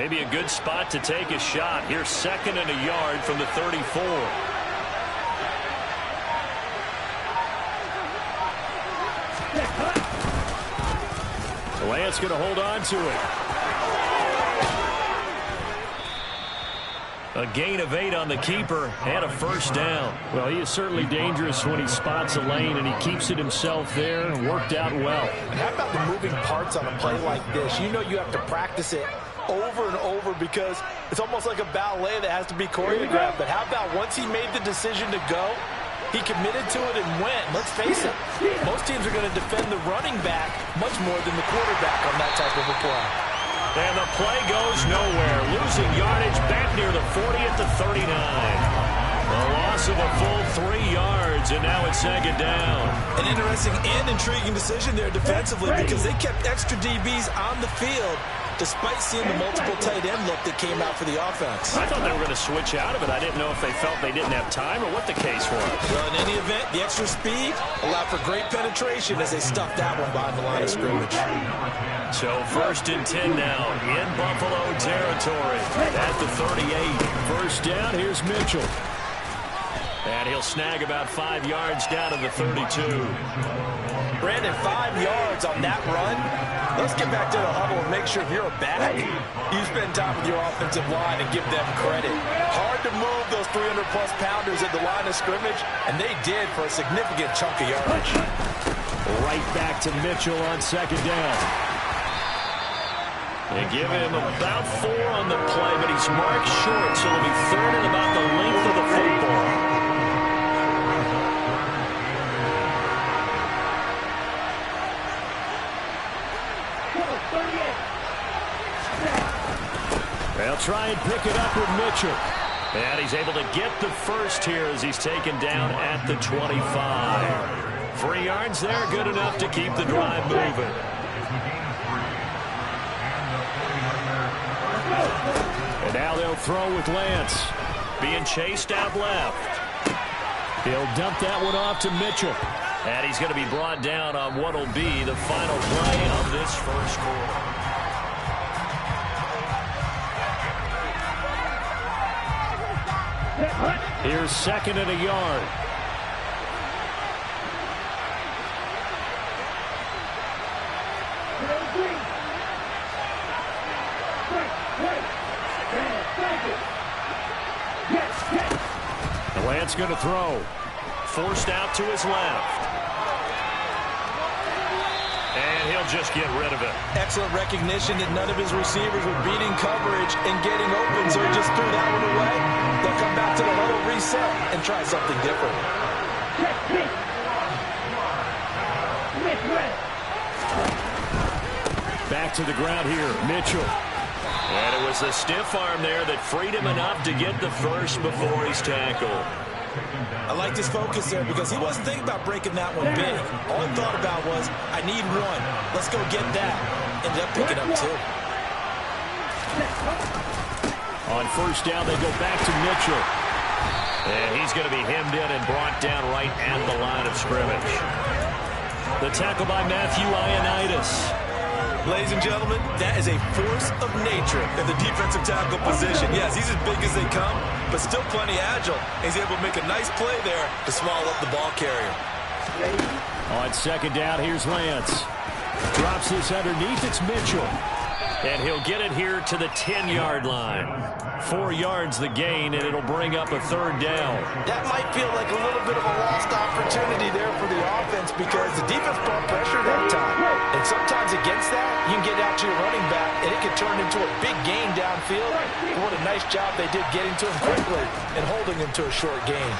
Maybe a good spot to take a shot. Here's 2nd and a yard from the 34. Lance going to hold on to it. A gain of 8 on the keeper and a first down. Well, he is certainly dangerous when he spots a lane, and he keeps it himself there and worked out well. And how about the moving parts on a play like this? You know you have to practice it over and over because it's almost like a ballet that has to be choreographed. But how about once he made the decision to go, he committed to it and went. Let's face it, most teams are going to defend the running back much more than the quarterback on that type of a play. And the play goes nowhere. Losing yardage back near the 40 at the 39. A loss of a full 3 yards, and now it's 2nd down. An interesting and intriguing decision there defensively because they kept extra DBs on the field despite seeing the multiple tight end look that came out for the offense. I thought they were going to switch out of it. I didn't know if they felt they didn't have time or what the case was. Well, in any event, the extra speed allowed for great penetration as they stuffed that one behind the line of scrimmage. So 1st and 10 now in Buffalo territory at the 38. First down, here's Mitchell. And he'll snag about 5 yards down to the 32. Brandon, 5 yards on that run. Let's get back to the huddle and make sure if you're a back, you spend time with your offensive line and give them credit. Hard to move those 300-plus pounders at the line of scrimmage, and they did for a significant chunk of yardage. Right back to Mitchell on 2nd down. They give him about 4 on the play, but he's marked short, so it'll be 3rd and about the length of the football. They'll try and pick it up with Mitchell. And he's able to get the first here as he's taken down at the 25. 3 yards there, good enough to keep the drive moving. And now they'll throw with Lance. Being chased out left. He'll dump that one off to Mitchell. And he's going to be brought down on what will be the final play of this first quarter. Here's 2nd and a yard. Lance going to throw. Forced out to his left. And he'll just get rid of it. Excellent recognition that none of his receivers were beating coverage and getting open, so he just threw that one away. They'll come back to the huddle, reset, and try something different. Back to the ground here, Mitchell. And it was the stiff arm there that freed him enough to get the first before he's tackled. I liked his focus there because he wasn't thinking about breaking that one big. All he thought about was, I need one. Let's go get that. Ended up picking up 2. On first down, they go back to Mitchell. And he's going to be hemmed in and brought down right at the line of scrimmage. The tackle by Matthew Ioannidis. Ladies and gentlemen, that is a force of nature in the defensive tackle position. Yes, he's as big as they come, but still plenty agile. He's able to make a nice play there to swallow up the ball carrier. On 2nd down, here's Lance. Drops this underneath, it's Mitchell. And he'll get it here to the 10-yard line. 4 yards the gain, and it'll bring up a 3rd down. That might feel like a little bit of a lost opportunity there for the offense because the defense brought pressure that time. And sometimes against that, you can get out to your running back, and it can turn into a big gain downfield. What a nice job they did getting to him quickly and holding him to a short gain.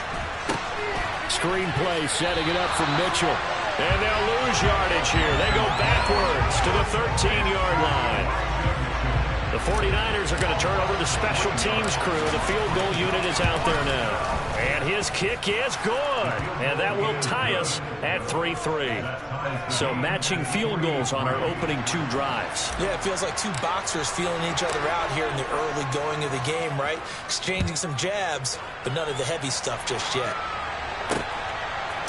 Screen play setting it up for Mitchell. And they'll lose yardage here. They go backwards to the 13-yard line. The 49ers are going to turn over the special teams crew. The field goal unit is out there now. And his kick is good. And that will tie us at 3-3. So matching field goals on our opening 2 drives. Yeah, it feels like 2 boxers feeling each other out here in the early going of the game, right? Exchanging some jabs, but none of the heavy stuff just yet.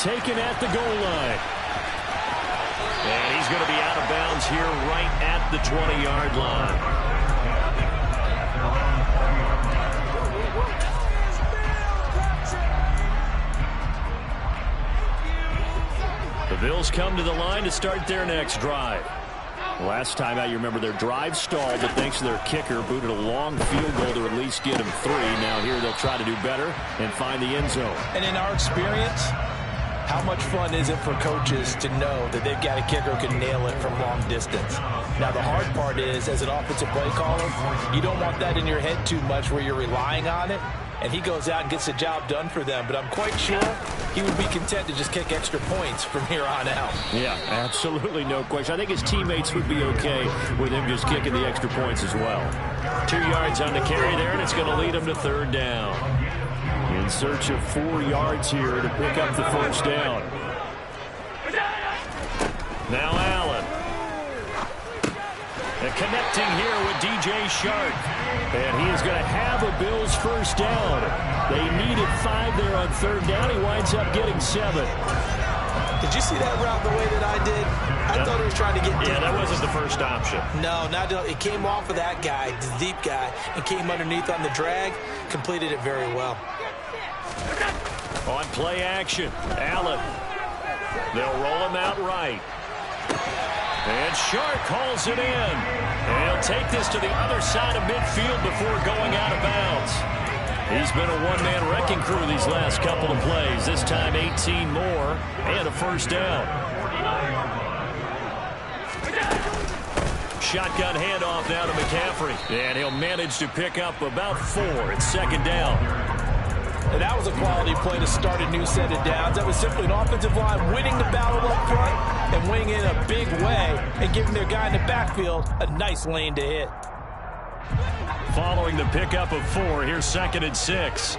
Taken at the goal line. And he's going to be out of bounds here right at the 20-yard line. Eagles come to the line to start their next drive. Last time out, you remember their drive stalled, but thanks to their kicker, booted a long field goal to at least get them 3. Now here they'll try to do better and find the end zone. And in our experience, how much fun is it for coaches to know that they've got a kicker who can nail it from long distance? Now, the hard part is, as an offensive play caller, you don't want that in your head too much where you're relying on it, and he goes out and gets the job done for them. But I'm quite sure he would be content to just kick extra points from here on out. Yeah, absolutely no question. I think his teammates would be okay with him just kicking the extra points as well. 2 yards on the carry there, and it's going to lead him to 3rd down. In search of 4 yards here to pick up the first down. Now Allen. And connecting here with DJ Shark. And he is going to have a Bills first down. They needed 5 there on 3rd down. He winds up getting 7. Did you see that route the way that I did? I thought he was trying to get deep. Yeah, that wasn't the first option. No, it came off of that guy, the deep guy, and came underneath on the drag. Completed it very well. On play action, Allen. They'll roll him out right. And Shark calls it in. And he'll take this to the other side of midfield before going out of bounds. He's been a one-man wrecking crew these last couple of plays. This time 18 more and a first down. Shotgun handoff now to McCaffrey. And he'll manage to pick up about 4. It's 2nd down. And that was a quality play to start a new set of downs. That was simply an offensive line winning the battle up front and winning it in a big way and giving their guy in the backfield a nice lane to hit. Following the pickup of 4, here's 2nd and 6.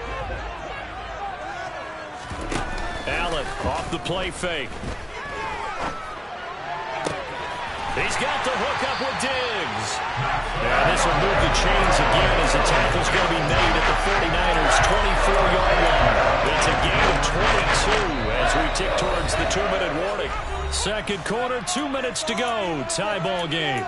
Allen off the play fake. He's got the hook up with Diggs. And this will move the chains again as the tackle's going to be made at the 49ers' 24-yard line. It's a gain of 22 as we tick towards the 2-minute warning. 2nd quarter, 2 minutes to go. Tie ball game.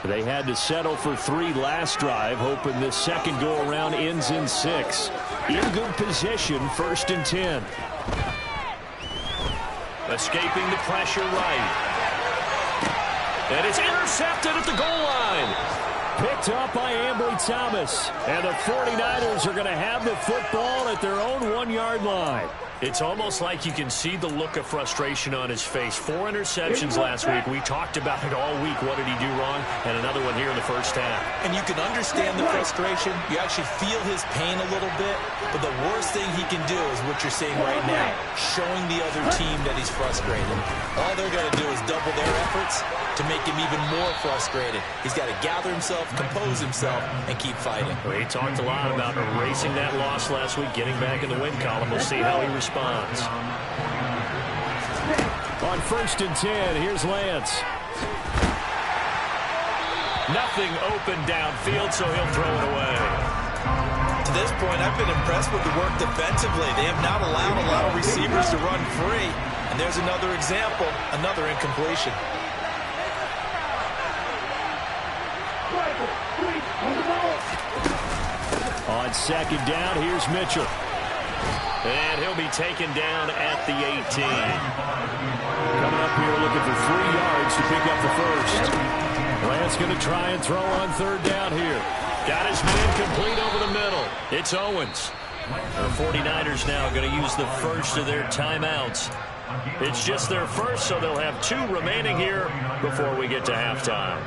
They had to settle for 3 last drive, hoping this second go-around ends in 6. In good position, 1st and 10. Escaping the pressure right. And it's intercepted at the goal line. Picked up by Ambry Thomas. And the 49ers are going to have the football at their own 1-yard line. It's almost like you can see the look of frustration on his face. 4 interceptions last week. We talked about it all week. What did he do wrong? And another one here in the first half. And you can understand the frustration. You actually feel his pain a little bit. But the worst thing he can do is what you're seeing right now, showing the other team that he's frustrated. All they're going to do is double their efforts to make him even more frustrated. He's got to gather himself, compose himself, and keep fighting. Well, he talked a lot about erasing that loss last week, getting back in the win column. We'll see how he responds. On 1st and 10, here's Lance. Nothing open downfield, so he'll throw it away. To this point, I've been impressed with the work defensively. They have not allowed a lot of receivers to run free. And there's another example, another incompletion. On 2nd down, here's Mitchell. And he'll be taken down at the 18. Coming up here looking for 3 yards to pick up the first. Lance going to try and throw on 3rd down here. Got his man complete over the middle. It's Owens. The 49ers now going to use the first of their timeouts. It's just their first, so they'll have 2 remaining here before we get to halftime.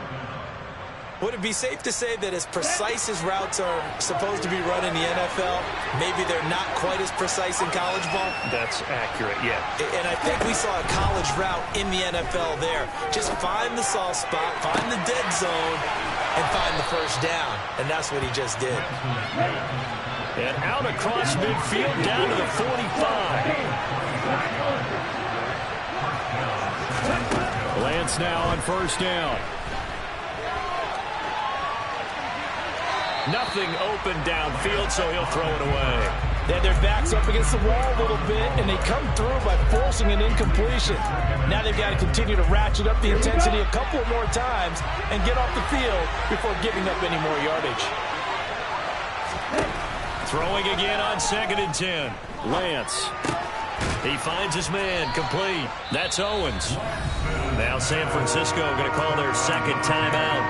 Would it be safe to say that as precise as routes are supposed to be run in the NFL, maybe they're not quite as precise in college ball? That's accurate, yeah. And I think we saw a college route in the NFL there. Just find the soft spot, find the dead zone, and find the first down. And that's what he just did. And out across midfield down to the 45. Lance now on 1st down. Nothing open downfield, so he'll throw it away. They had their backs up against the wall a little bit, and they come through by forcing an incompletion. Now they've got to continue to ratchet up the intensity a couple more times and get off the field before giving up any more yardage. Throwing again on 2nd and 10. Lance. He finds his man, complete. That's Owens. Now San Francisco going to call their second timeout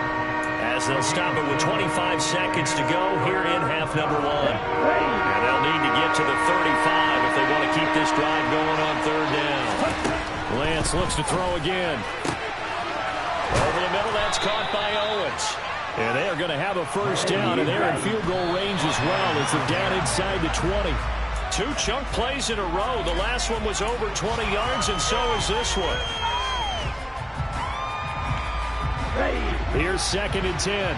as they'll stop it with 25 seconds to go here in half number 1. And they'll need to get to the 35 if they want to keep this drive going on 3rd down. Lance looks to throw again. Over the middle, that's caught by Owens. And they are going to have a first down, and they're in field goal range as well as they're down inside the 20. 2 chunk plays in a row. The last one was over 20 yards, and so is this one. Here's 2nd and 10.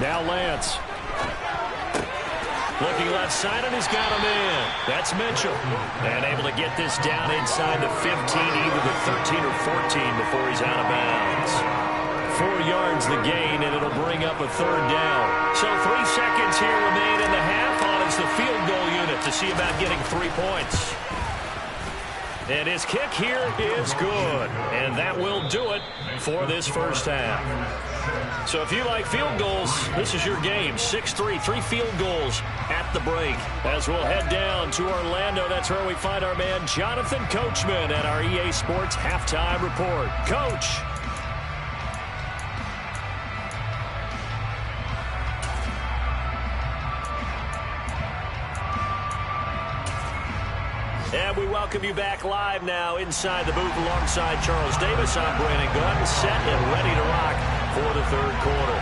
Now Lance. Looking left side, and he's got a man. That's Mitchell. And able to get this down inside the 15, either the 13 or 14 before he's out of bounds. 4 yards the gain, and it'll bring up a 3rd down. So 3 seconds here remain in the half on as the field goal unit to see about getting 3 points. And his kick here is good. And that will do it for this first half. So if you like field goals, this is your game. 6-3, 3 field goals at the break. As we'll head down to Orlando, that's where we find our man Jonathan Coachman at our EA Sports Halftime Report. Coach. And we welcome you back live now inside the booth alongside Charles Davis. I'm Brandon Gunn, set and ready to rock for the 3rd quarter.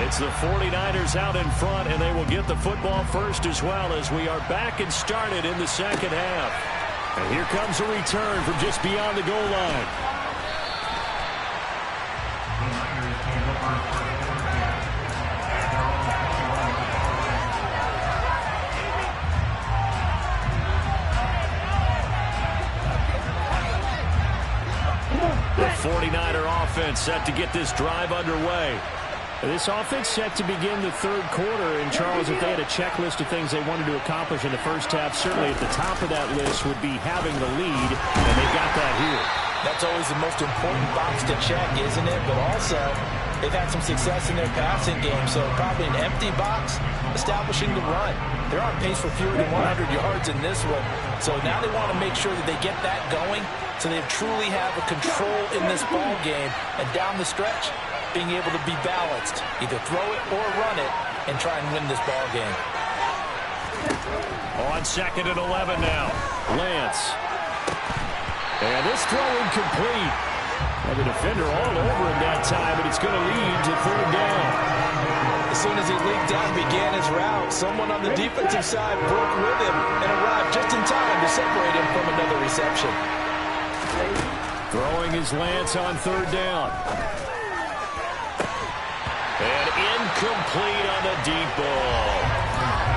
It's the 49ers out in front, and they will get the football first as well as we are back and started in the 2nd half. And here comes a return from just beyond the goal line. The 49er offense set to get this drive underway. This offense set to begin the 3rd quarter. And, Charles, if they had a checklist of things they wanted to accomplish in the first half, certainly at the top of that list would be having the lead, and they got that here. That's always the most important box to check, isn't it? But also, they've had some success in their passing game, so probably an empty box, establishing the run. They're on pace for fewer than 100 yards in this one. So now they want to make sure that they get that going so they truly have a control in this ball game. And down the stretch, being able to be balanced. Either throw it or run it and try and win this ball game. On 2nd and 11 now. Lance. And this throw incomplete. And the defender all over him that time, but it's going to lead to 3rd down. As soon as he leaked out and began his route, someone on the defensive side broke with him and arrived just in time to separate him from another reception. Throwing his Lance on 3rd down. And incomplete on the deep ball.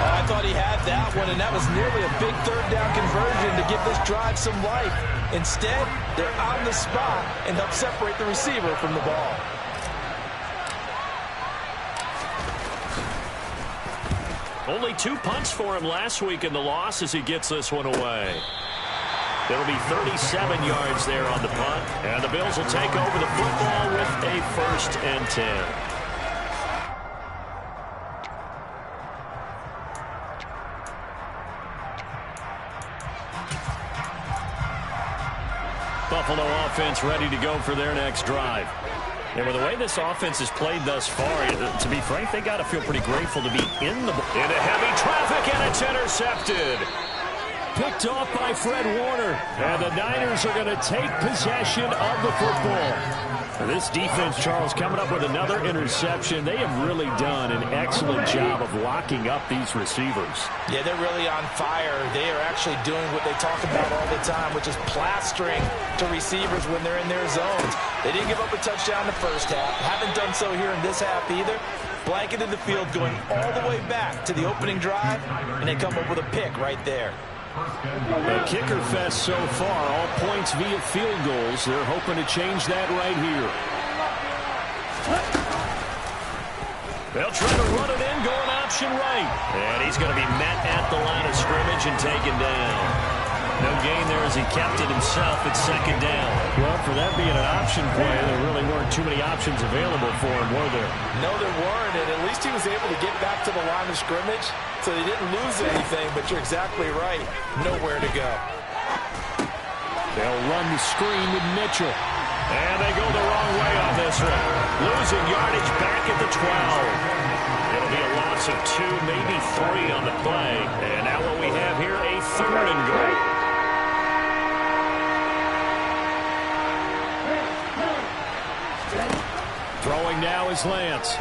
I thought he had that one, and that was nearly a big 3rd down conversion to give this drive some life. Instead, they're on the spot and help separate the receiver from the ball. Only 2 punts for him last week in the loss as he gets this one away. It'll be 37 yards there on the punt, and the Bills will take over the football with a 1st and 10. Buffalo offense ready to go for their next drive. And with the way this offense has played thus far, to be frank, they got to feel pretty grateful to be into heavy traffic, and it's intercepted. Picked off by Fred Warner. And the Niners are going to take possession of the football. This defense, Charles, coming up with another interception. They have really done an excellent job of locking up these receivers. Yeah, they're really on fire. They are actually doing what they talk about all the time, which is plastering to receivers when they're in their zones. They didn't give up a touchdown in the first half. Haven't done so here in this half either. Blanketed the field going all the way back to the opening drive, and they come up with a pick right there. A kicker fest so far, all points via field goals. They're hoping to change that right here. They'll try to run it in, going option right. And he's going to be met at the line of scrimmage and taken down. No gain there as he kept it himself at second down. Well, for that being an option play, there really weren't too many options available for him, were there? No, there weren't, and at least he was able to get back to the line of scrimmage, so they didn't lose anything, but you're exactly right. Nowhere to go. They'll run the screen with Mitchell. And they go the wrong way on this one. Losing yardage back at the 12. It'll be a loss of 2, maybe 3 on the play. And now what we have here, a 3rd and goal. Throwing now is Lance.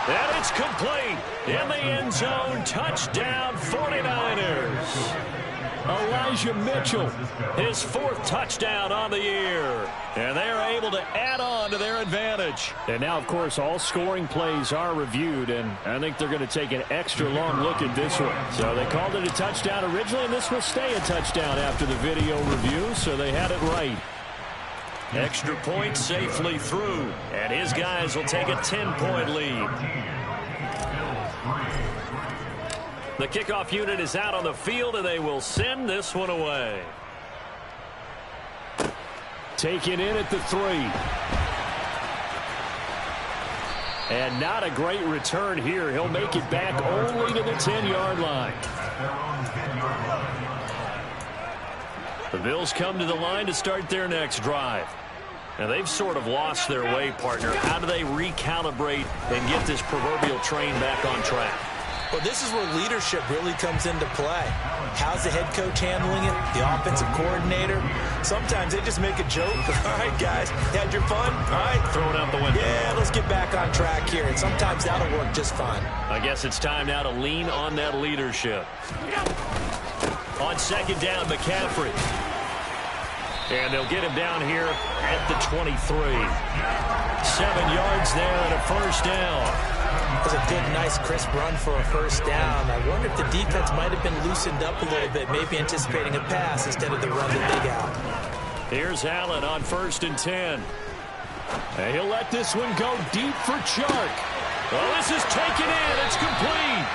And it's complete. In the end zone, touchdown 49ers. Elijah Mitchell, his 4th touchdown on the year. And they are able to add on to their advantage. And now, of course, all scoring plays are reviewed, and I think they're going to take an extra long look at this one. So they called it a touchdown originally, and this will stay a touchdown after the video review, so they had it right. Extra point safely through, and his guys will take a 10-point lead. The kickoff unit is out on the field, and they will send this one away. Taken in at the 3. And not a great return here. He'll make it back only to the 10-yard line. The Bills come to the line to start their next drive. Now, they've sort of lost their way, partner. How do they recalibrate and get this proverbial train back on track? Well, this is where leadership really comes into play. How's the head coach handling it? The offensive coordinator? Sometimes they just make a joke. All right, guys, had your fun? All right. Throw it out the window. Yeah, let's get back on track here. And sometimes that'll work just fine. I guess it's time now to lean on that leadership. On second down, McCaffrey. And they'll get him down here at the 23. 7 yards there and a first down. That was a good, nice, crisp run for a first down. I wonder if the defense might have been loosened up a little bit, maybe anticipating a pass instead of the run that they got. Here's Allen on 1st and 10. And he'll let this one go deep for Chark. Well, this is taken in. It's complete.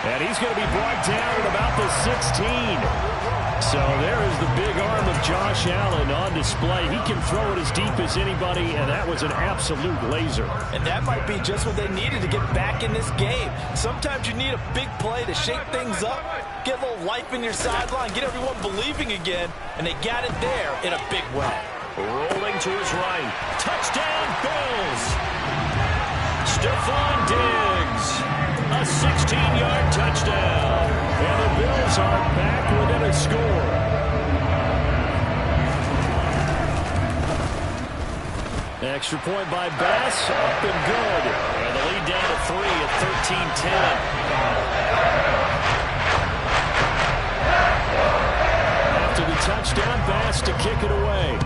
And he's going to be brought down at about the 16. So there is the big arm of Josh Allen on display. He can throw it as deep as anybody, and that was an absolute laser. And that might be just what they needed to get back in this game. Sometimes you need a big play to shake things up, get a little life in your sideline, get everyone believing again, and they got it there in a big way. Rolling to his right. Touchdown, Bills. Stephon Diggs. A 16-yard touchdown. And the Bills are back within a score. Extra point by Bass. Up and good. And the lead down to 3 at 13-10. After the touchdown, Bass to kick it away.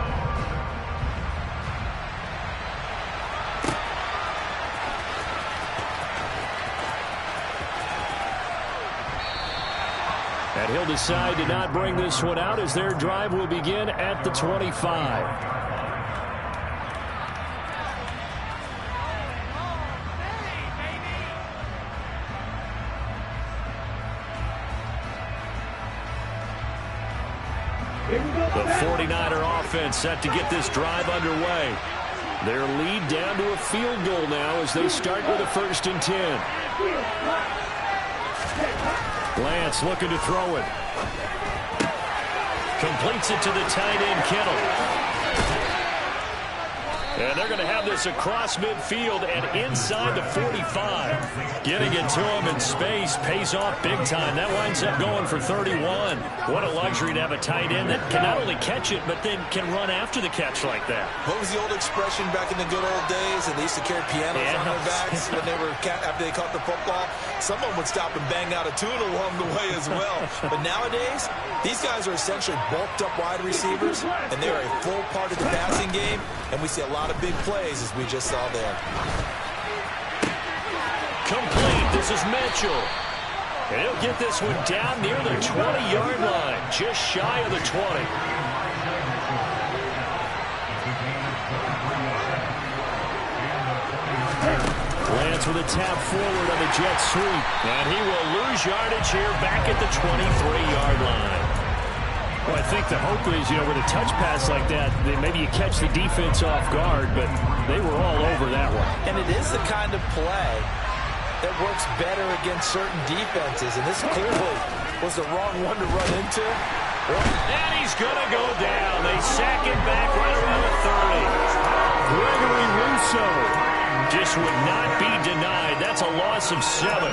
And he'll decide to not bring this one out as their drive will begin at the 25. The 49er offense set to get this drive underway. Their lead down to a field goal now as they start with a 1st and 10. Lance looking to throw it. Completes it to the tight end, Kittle. And they're going to have this across midfield and inside the 45. Getting it to him in space pays off big time. That winds up going for 31. What a luxury to have a tight end that can not only catch it, but then can run after the catch like that. What was the old expression back in the good old days? And they used to carry pianos on their backs when they were after they caught the football. Someone would stop and bang out a tune along the way as well. But nowadays, these guys are essentially bulked up wide receivers, and they're a full part of the passing game. And we see a lot of big plays as we just saw there. Complete. This is Mitchell. And he'll get this one down near the 20-yard line, just shy of the 20. Lance with a tap forward on the jet sweep. And he will lose yardage here back at the 23-yard line. Well, I think the hope is, with a touch pass like that, maybe you catch the defense off guard, but they were all over that one. And it is the kind of play that works better against certain defenses, and this clearly was the wrong one to run into. And he's going to go down. They sack him back right around the 30. Gregory Rousseau just would not be denied. That's a loss of 7.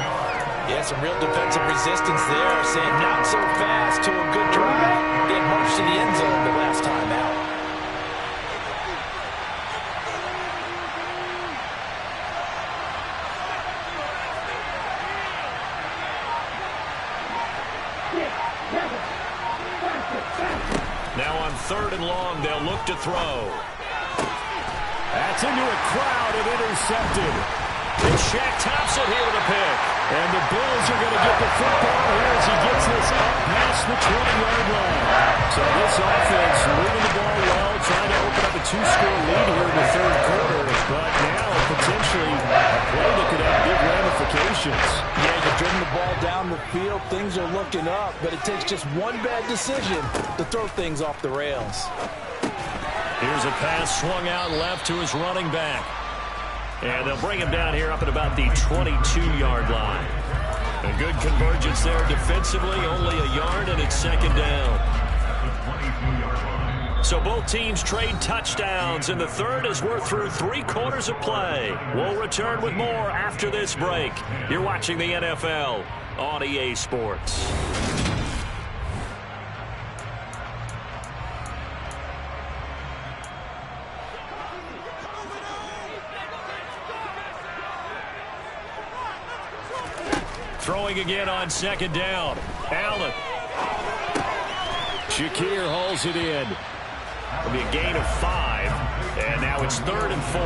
Yeah, some real defensive resistance there, saying not so fast to a good drive. He had marched to the end zone the last time out. Now on 3rd and long, they'll look to throw. That's into a crowd and intercepted. And Shaq Thompson here with a pick. And the Bills are going to get the football here as he gets this up past the 20-yard line. So this offense moving the ball well, trying to open up a 2-score lead here in the 3rd quarter. But now potentially a play that could have big ramifications. Yeah, you're dribbling the ball down the field. Things are looking up, but it takes just one bad decision to throw things off the rails. Here's a pass swung out left to his running back. And they'll bring him down here up at about the 22-yard line. A good convergence there defensively, only a yard, and it's 2nd down. So both teams trade touchdowns in the 3rd as we're through 3 quarters of play. We'll return with more after this break. You're watching the NFL on EA Sports. Throwing again on 2nd down. Allen. Shakir hauls it in. It'll be a gain of 5. And now it's 3rd and 4.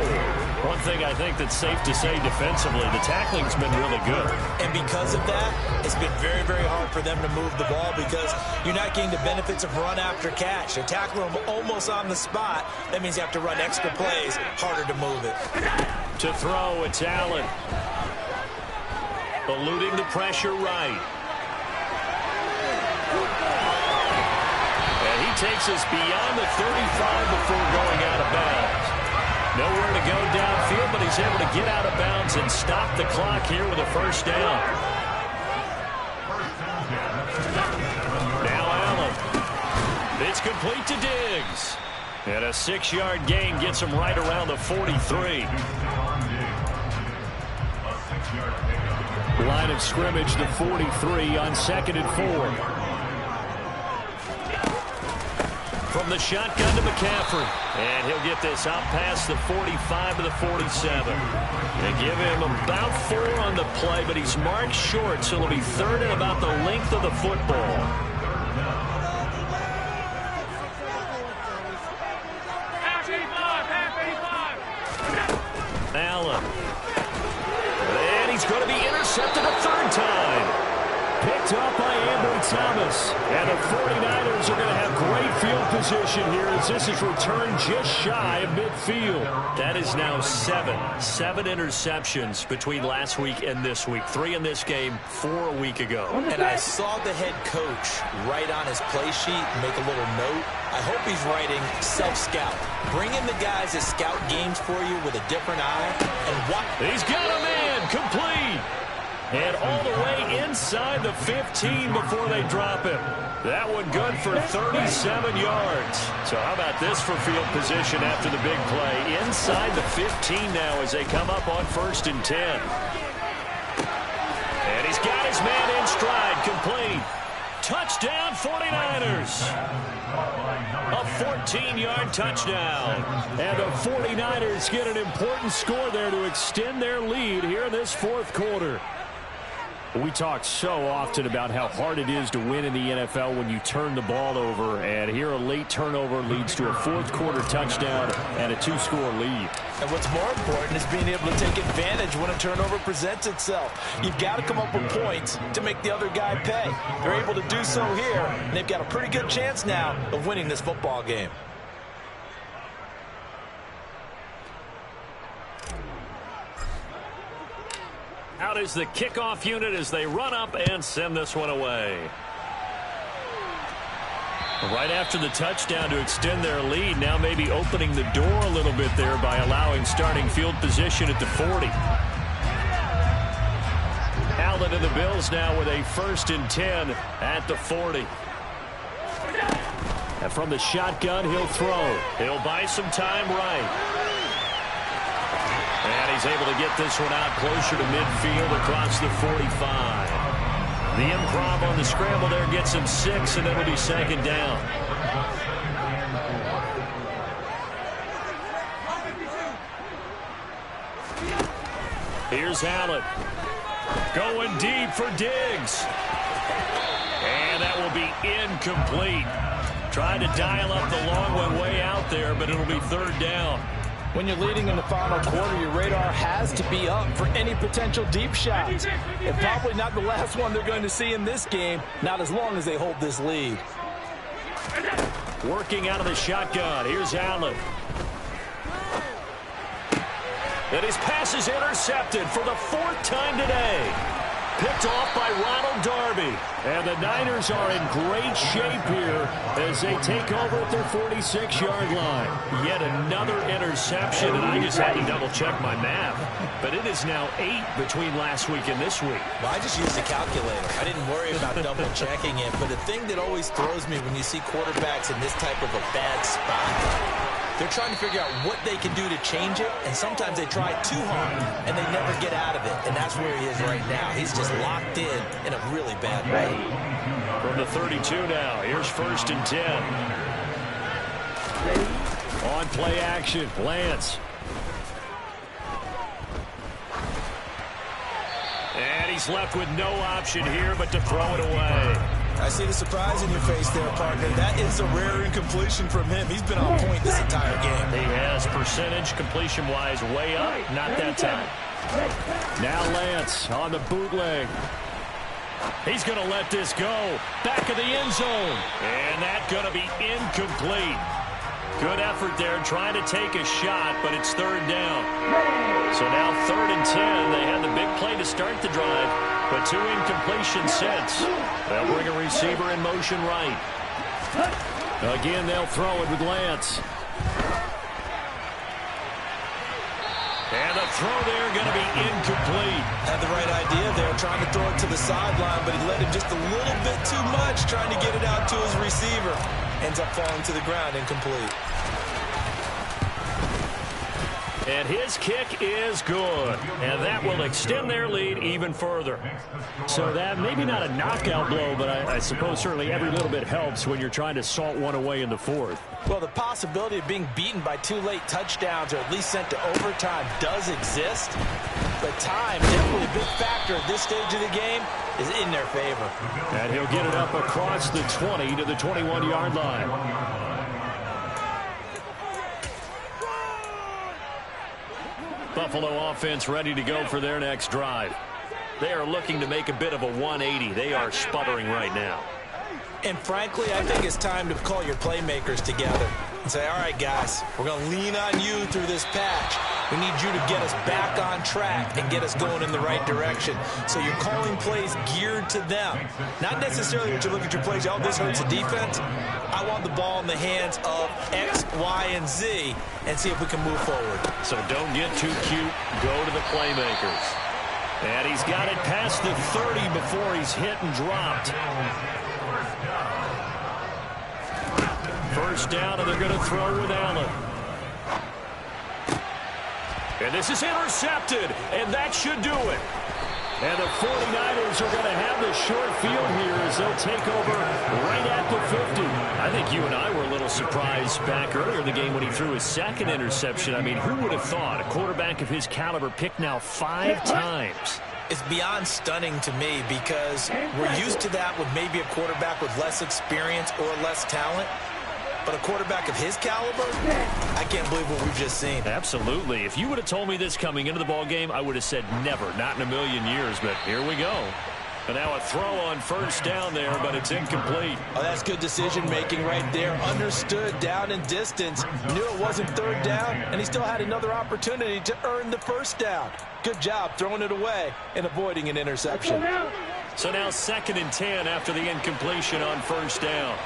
One thing I think that's safe to say defensively, the tackling's been really good. And because of that, it's been very, very hard for them to move the ball because you're not getting the benefits of run after catch. They're tackling them almost on the spot. That means you have to run extra plays, harder to move it. To throw, it's Allen. Eluding the pressure right. And he takes us beyond the 35 before going out of bounds. Nowhere to go downfield, but he's able to get out of bounds and stop the clock here with a 1st down. Now Allen. It's complete to Diggs. And a 6-yard gain gets him right around the 43. Line of scrimmage, the 43 on 2nd and 4. From the shotgun to McCaffrey. And he'll get this out past the 45 to the 47. They give him about 4 on the play, but he's marked short, so it'll be 3rd and about the length of the football. Allen. And he's going to be intercepted a 3rd time. Picked up by Ambry Thomas. And the 49ers are going to have great field position here as this is returned just shy of midfield. That is now 7 interceptions between last week and this week. 3 in this game, 4 a week ago. And I saw the head coach write on his play sheet, make a little note. I hope he's writing self-scout. Bring in the guys that scout games for you with a different eye. And watch. He's got a man complete. And all the way inside the 15 before they drop him. That one good for 37 yards. So how about this for field position after the big play? Inside the 15 now as they come up on 1st and 10. And he's got his man in stride, complete. Touchdown 49ers. A 14-yard touchdown. And the 49ers get an important score there to extend their lead here in this 4th quarter. We talk so often about how hard it is to win in the NFL when you turn the ball over, and here a late turnover leads to a 4th quarter touchdown and a 2-score lead. And what's more important is being able to take advantage when a turnover presents itself. You've got to come up with points to make the other guy pay. They're able to do so here, and they've got a pretty good chance now of winning this football game. is the kickoff unit as they run up and send this one away. Right after the touchdown to extend their lead, now maybe opening the door a little bit there by allowing starting field position at the 40. Allen and the Bills now with a 1st and 10 at the 40. And from the shotgun, he'll throw. He'll buy some time right. And he's able to get this one out closer to midfield across the 45. The improv on the scramble there gets him 6, and it'll be 2nd down. Here's Allen. Going deep for Diggs. And that will be incomplete. Trying to dial up the long one way out there, but it'll be 3rd down. When you're leading in the final quarter, your radar has to be up for any potential deep shots. And probably not the last one they're going to see in this game, not as long as they hold this lead. Working out of the shotgun. Here's Allen. And his pass is intercepted for the 4th time today. Picked off by Ronald Darby. And the Niners are in great shape here as they take over at their 46-yard line. Yet another interception, and I just had to double-check my math. But it is now 8 between last week and this week. Well, I just used a calculator. I didn't worry about double-checking it. But the thing that always throws me when you see quarterbacks in this type of a bad spot, they're trying to figure out what they can do to change it, and sometimes they try too hard, and they never get out of it, and that's where he is right now. He's just locked in a really bad way. From the 32 now, here's 1st and 10. On play action, Lance. And he's left with no option here but to throw it away. I see the surprise in your face there, partner. That is a rare incompletion from him. He's been on point this entire game. He has percentage completion-wise way up. Not that time. Now Lance on the bootleg. He's going to let this go. Back of the end zone. And that's going to be incomplete. Good effort there trying to take a shot, but it's 3rd down. So now 3rd and 10. They had the big play to start the drive, but 2 incompletions since. They'll bring a receiver in motion right. Again, they'll throw it with Lance. And the throw there going to be incomplete. Had the right idea there, trying to throw it to the sideline, but he let him just a little bit too much, trying to get it out to his receiver. Ends up falling to the ground, incomplete. And his kick is good. And that will extend their lead even further. So that maybe not a knockout blow, but I suppose certainly every little bit helps when you're trying to salt one away in the 4th. Well, the possibility of being beaten by 2 late touchdowns or at least sent to overtime does exist. But time, definitely a big factor at this stage of the game, is in their favor. And he'll get it up across the 20 to the 21-yard line. Buffalo offense ready to go for their next drive. They are looking to make a bit of a 180. They are sputtering right now. And frankly, I think it's time to call your playmakers together and say, all right, guys, we're going to lean on you through this patch. We need you to get us back on track and get us going in the right direction. So you're calling plays geared to them. Not necessarily what you look at your plays, oh, this hurts the defense. I want the ball in the hands of X, Y, and Z and see if we can move forward. So don't get too cute. Go to the playmakers. And he's got it past the 30 before he's hit and dropped. 1st down, and they're going to throw with Allen. And this is intercepted, and that should do it. And the 49ers are going to have the short field here as they'll take over right at the 50. I think you and I were a little surprised back earlier in the game when he threw his 2nd interception. I mean, who would have thought a quarterback of his caliber picked now 5 times? It's beyond stunning to me because we're used to that with maybe a quarterback with less experience or less talent. But a quarterback of his caliber, I can't believe what we've just seen. Absolutely. If you would have told me this coming into the ball game, I would have said never, not in a million years. But here we go. And now a throw on first down there, but it's incomplete. Oh, that's good decision-making right there. Understood down and distance. Knew it wasn't third down, and he still had another opportunity to earn the first down. Good job throwing it away and avoiding an interception. So now 2nd and 10 after the incompletion on first down.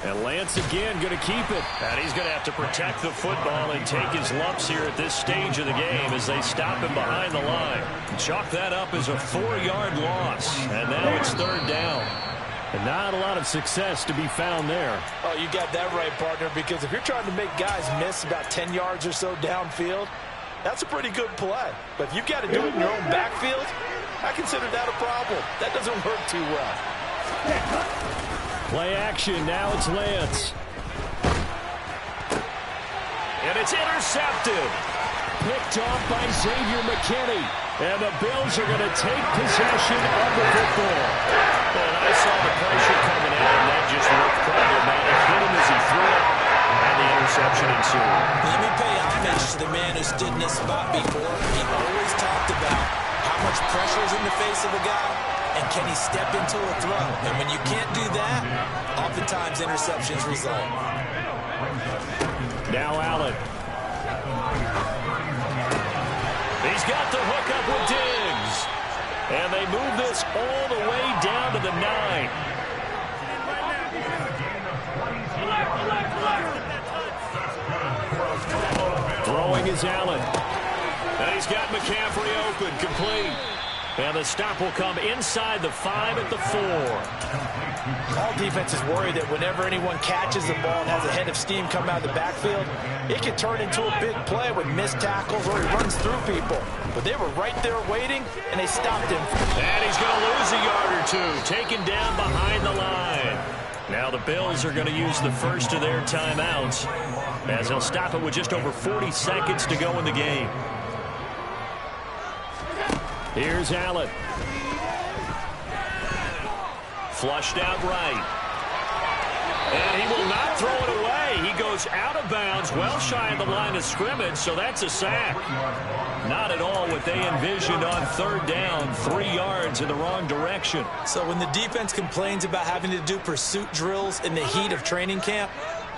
And Lance again going to keep it. And he's going to have to protect the football and take his lumps here at this stage of the game as they stop him behind the line. Chalk that up as a 4-yard loss. And now it's 3rd down. And not a lot of success to be found there. Oh, you got that right, partner, because if you're trying to make guys miss about 10 yards or so downfield, that's a pretty good play. But if you've got to do it in your own backfield, I consider that a problem. That doesn't work too well. Play action. Now it's Lance. And it's intercepted. Picked off by Xavier McKinney. And the Bills are going to take possession of the football. And I saw the pressure coming in, and that just looked problematic. Hit him as he threw it, and the interception ensued. Let me pay homage to the man who stood in this spot before. He always talked about how much pressure is in the face of a guy, and can he step into a throw? And when you can't do that, oftentimes interceptions result. Now Allen. He's got the hook up with Diggs. And they move this all the way down to the 9. Throwing is Allen. And he's got McCaffrey open, complete. And the stop will come inside the 5 at the 4. All defenses worry that whenever anyone catches the ball and has a head of steam come out of the backfield, it can turn into a big play with missed tackles or he runs through people. But they were right there waiting, and they stopped him. And he's going to lose a yard or two, taken down behind the line. Now the Bills are going to use the first of their timeouts, as they'll stop it with just over 40 seconds to go in the game. Here's Allen. Flushed out right. And he will not throw it away. He goes out of bounds, well shy of the line of scrimmage, so that's a sack. Not at all what they envisioned on 3rd down, 3 yards in the wrong direction. So when the defense complains about having to do pursuit drills in the heat of training camp,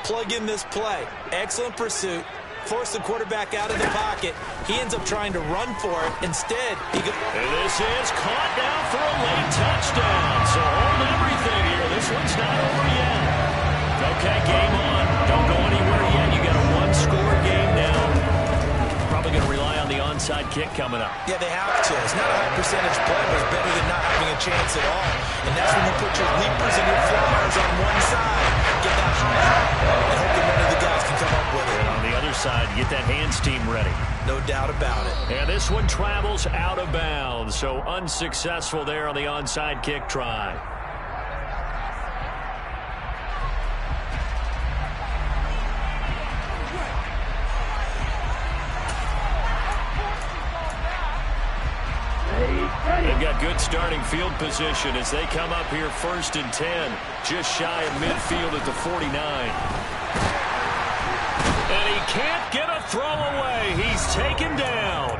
plug in this play. Excellent pursuit. Force the quarterback out of the pocket. He ends up trying to run for it. Instead, he goes. And this is caught now for a late touchdown. So hold everything here. This one's not over yet. Okay, game on. Don't go anywhere yet. You got a 1-score game now. Probably going to rely on the onside kick coming up. Yeah, they have to. It's not a high percentage play, but it's better than not having a chance at all. And that's when you put your leapers and your flyers on one side, get that high, and hope that one of the guys can come up with it. And on the other side, get that hands team ready. No doubt about it. And this one travels out of bounds, so unsuccessful there on the onside kick try. They've got good starting field position as they come up here 1st and 10, just shy of midfield at the 49. And he can't get a throw away. He's taken down.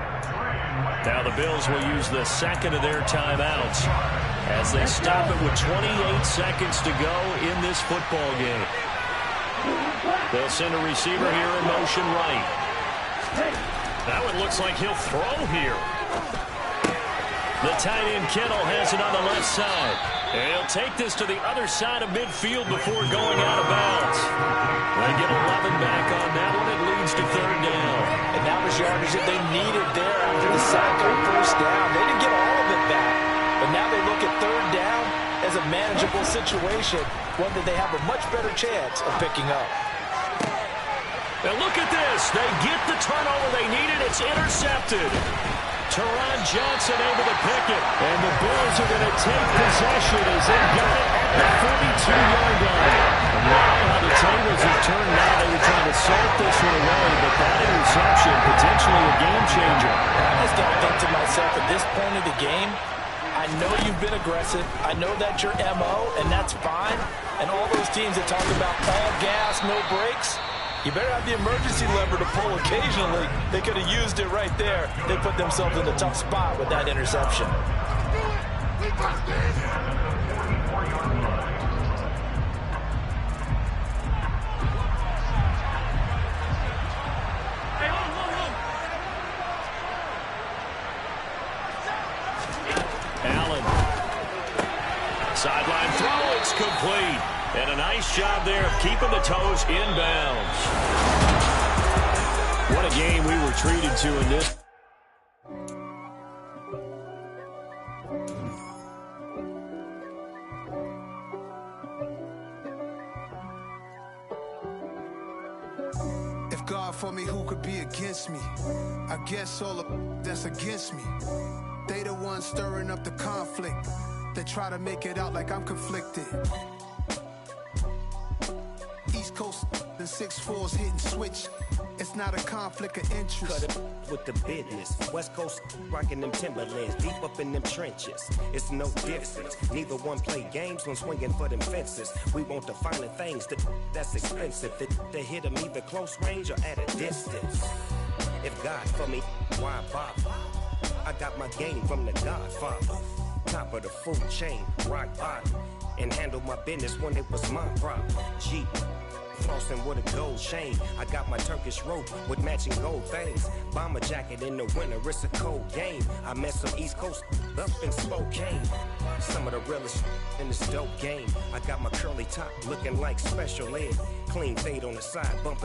Now the Bills will use the 2nd of their timeouts as they stop it with 28 seconds to go in this football game. They'll send a receiver here in motion right. That one looks like he'll throw here. The tight end Kittle has it on the left side. And he'll take this to the other side of midfield before going out of bounds. They get 11 back on that one. It leads to 3rd down. And that was yardage that they needed there after the sack on first down. They didn't get all of it back. But now they look at 3rd down as a manageable situation, one that they have a much better chance of picking up. And look at this. They get the turnover they needed. It's intercepted. Teron Johnson able to pick it. And the Bills are going to take possession as they got it at the 42-yard line. And now how the tables have turned now. They were trying to salt this one away, but that interception, potentially a game changer. I just got to think to myself, at this point of the game, I know you've been aggressive. I know that's your MO, and that's fine. And all those teams that talk about all gas, no brakes, you better have the emergency lever to pull occasionally. They could have used it right there. They put themselves in a tough spot with that interception. Allen. Sideline throw, it's complete. And a nice job there of keeping the toes inbounds. What a game we were treated to in this. If God for me, who could be against me? I guess all of that's against me. They the ones stirring up the conflict. They try to make it out like I'm conflicted. East Coast and 6'4's hitting switch. It's not a conflict of interest. Cut it with the business. West Coast rocking them Timberlands, deep up in them trenches. It's no difference. Neither one play games when swinging for them fences. We want the finer things that's expensive. They hit them either close range or at a distance. If God for me, why bother? I got my game from the Godfather. Top of the food chain, rock bottom. And handle my business when it was my problem. Jeep. Flossing with a gold chain. I got my Turkish rope with matching gold things. Bomber jacket in the winter, it's a cold game. I met some East Coast up in Spokane. Some of the realest in this dope game. I got my curly top looking like special ed. Clean fade on the side, bumping.